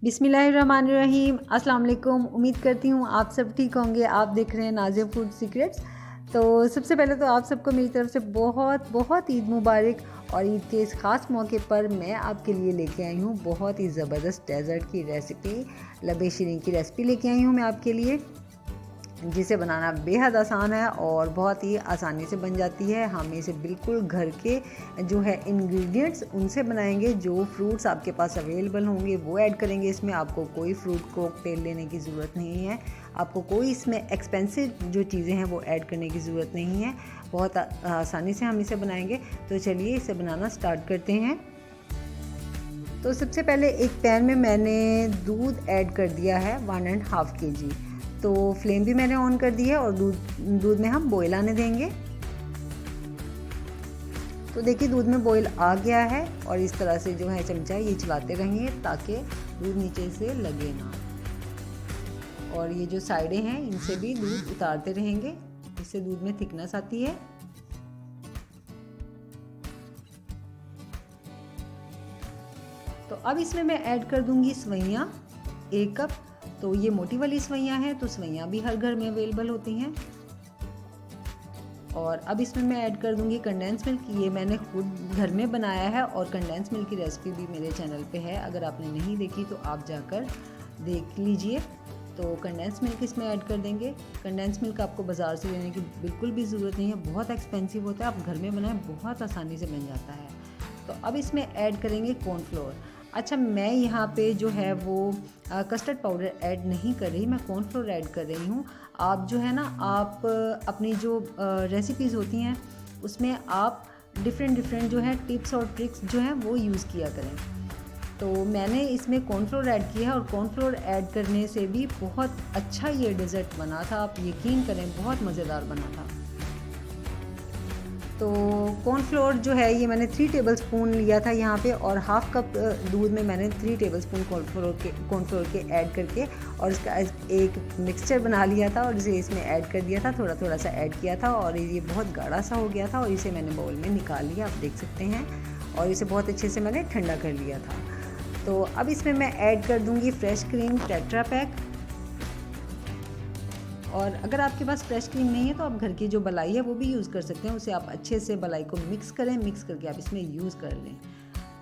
बिस्मिल्लाहिर्रहमानिर्रहीम। अस्सलाम वालेकुम। उम्मीद करती हूँ आप सब ठीक होंगे। आप देख रहे हैं नाज़िया फूड सीक्रेट्स। तो सबसे पहले तो आप सबको मेरी तरफ से बहुत बहुत ईद मुबारक। और ईद के इस ख़ास मौके पर मैं आपके लिए लेके आई हूँ बहुत ही ज़बरदस्त डेज़र्ट की रेसिपी, लबे शीरीन की रेसिपी लेके आई हूँ मैं आपके लिए, जिसे बनाना बेहद आसान है और बहुत ही आसानी से बन जाती है। हम इसे बिल्कुल घर के जो है इंग्रेडिएंट्स उनसे बनाएंगे, जो फ्रूट्स आपके पास अवेलेबल होंगे वो ऐड करेंगे इसमें। आपको कोई फ्रूट कॉकटेल लेने की ज़रूरत नहीं है, आपको कोई इसमें एक्सपेंसिव जो चीज़ें हैं वो ऐड करने की ज़रूरत नहीं है। बहुत आसानी से हम इसे बनाएंगे। तो चलिए इसे बनाना स्टार्ट करते हैं। तो सबसे पहले एक पैन में मैंने दूध ऐड कर दिया है 1.5 kg। तो फ्लेम भी मैंने ऑन कर दी है और दूध में हम बॉयल आने देंगे। तो देखिए दूध में बॉयल आ गया है और इस तरह से जो है चमचा ये चलाते रहेंगे ताकि दूध नीचे से लगे ना। और ये जो साइडें हैं इनसे भी दूध उतारते रहेंगे, इससे दूध में थिकनेस आती है। तो अब इसमें मैं ऐड कर दूंगी सवैयाँ 1 कप। तो ये मोटी वाली सवैयाँ हैं, तो सवैयाँ भी हर घर में अवेलेबल होती हैं। और अब इसमें मैं ऐड कर दूंगी कंडेंस मिल्क। ये मैंने खुद घर में बनाया है और कंडेंस मिल्क की रेसिपी भी मेरे चैनल पे है, अगर आपने नहीं देखी तो आप जाकर देख लीजिए। तो कंडेंस मिल्क इसमें ऐड कर देंगे। कंडेंस मिल्क आपको बाज़ार से लेने की बिल्कुल भी ज़रूरत नहीं है, बहुत एक्सपेंसिव होता है। आप घर में बनाएं, बहुत आसानी से बन जाता है। तो अब इसमें ऐड करेंगे कॉर्नफ्लोर। अच्छा, मैं यहाँ पे जो है वो कस्टर्ड पाउडर ऐड नहीं कर रही, मैं कॉर्नफ्लोर ऐड कर रही हूँ। आप जो है ना, आप अपनी जो रेसिपीज़ होती हैं उसमें आप डिफरेंट जो है टिप्स और ट्रिक्स जो हैं वो यूज़ किया करें। तो मैंने इसमें कॉर्नफ्लोर ऐड किया है और कॉर्नफ्लोर ऐड करने से भी बहुत अच्छा ये डेज़र्ट बना था। आप यकीन करें, बहुत मज़ेदार बना था। तो कॉर्नफ्लोर जो है ये मैंने 3 टेबलस्पून लिया था यहाँ पे, और 1/2 कप दूध में मैंने 3 टेबलस्पून कॉर्नफ्लोर के ऐड करके और इसका एक मिक्सचर बना लिया था और इसे इसमें ऐड कर दिया था। थोड़ा सा ऐड किया था और ये बहुत गाढ़ा सा हो गया था और इसे मैंने बाउल में निकाल लिया, आप देख सकते हैं। और इसे बहुत अच्छे से मैंने ठंडा कर लिया था। तो अब इसमें मैं ऐड कर दूँगी फ्रेश क्रीम टेट्रा पैक। और अगर आपके पास फ्रेश क्रीम नहीं है तो आप घर की जो मलाई है वो भी यूज़ कर सकते हैं। उसे आप अच्छे से मलाई को मिक्स करें, मिक्स करके आप इसमें यूज़ कर लें।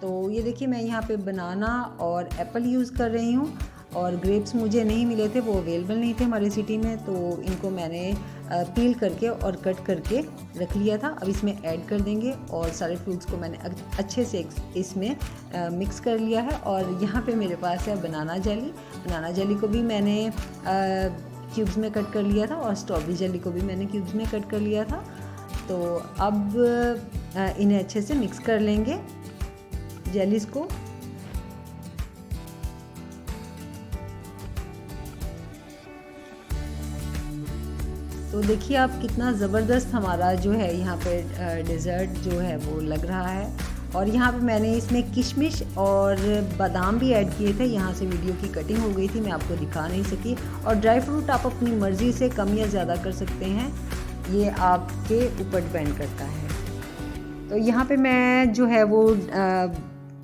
तो ये देखिए मैं यहाँ पे बनाना और एप्पल यूज़ कर रही हूँ, और ग्रेप्स मुझे नहीं मिले थे, वो अवेलेबल नहीं थे हमारी सिटी में, तो इनको मैंने पील करके और कट करके रख लिया था। अब इसमें ऐड कर देंगे और सारे फ्रूट्स को मैंने अच्छे से इसमें मिक्स कर लिया है। और यहाँ पे मेरे पास है बनाना जेली को भी मैंने क्यूब्स में कट कर लिया था, और स्ट्रॉबेरी जेली को भी मैंने क्यूब्स में कट कर लिया था। तो अब इन्हें अच्छे से मिक्स कर लेंगे जेलीज़ को। तो देखिए आप कितना ज़बरदस्त हमारा जो है यहाँ पे डेज़र्ट जो है वो लग रहा है। और यहाँ पे मैंने इसमें किशमिश और बादाम भी ऐड किए थे। यहाँ से वीडियो की कटिंग हो गई थी, मैं आपको दिखा नहीं सकी। और ड्राई फ्रूट आप अपनी मर्ज़ी से कम या ज़्यादा कर सकते हैं, ये आपके ऊपर डिपेंड करता है। तो यहाँ पे मैं जो है वो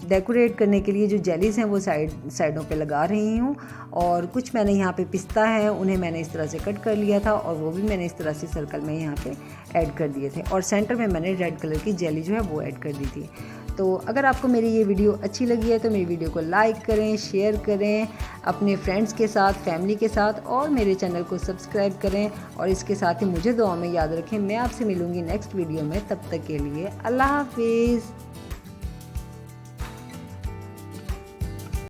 डेकोरेट करने के लिए जो जेलीज़ हैं वो साइडों पे लगा रही हूँ। और कुछ मैंने यहाँ पे पिस्ता है, उन्हें मैंने इस तरह से कट कर लिया था और वो भी मैंने इस तरह से सर्कल में यहाँ पे ऐड कर दिए थे। और सेंटर में मैंने रेड कलर की जेली जो है वो ऐड कर दी थी। तो अगर आपको मेरी ये वीडियो अच्छी लगी है तो मेरी वीडियो को लाइक करें, शेयर करें अपने फ्रेंड्स के साथ, फैमिली के साथ, और मेरे चैनल को सब्सक्राइब करें। और इसके साथ ही मुझे दुआ में याद रखें। मैं आपसे मिलूँगी नेक्स्ट वीडियो में, तब तक के लिए अल्लाह हाफिज़।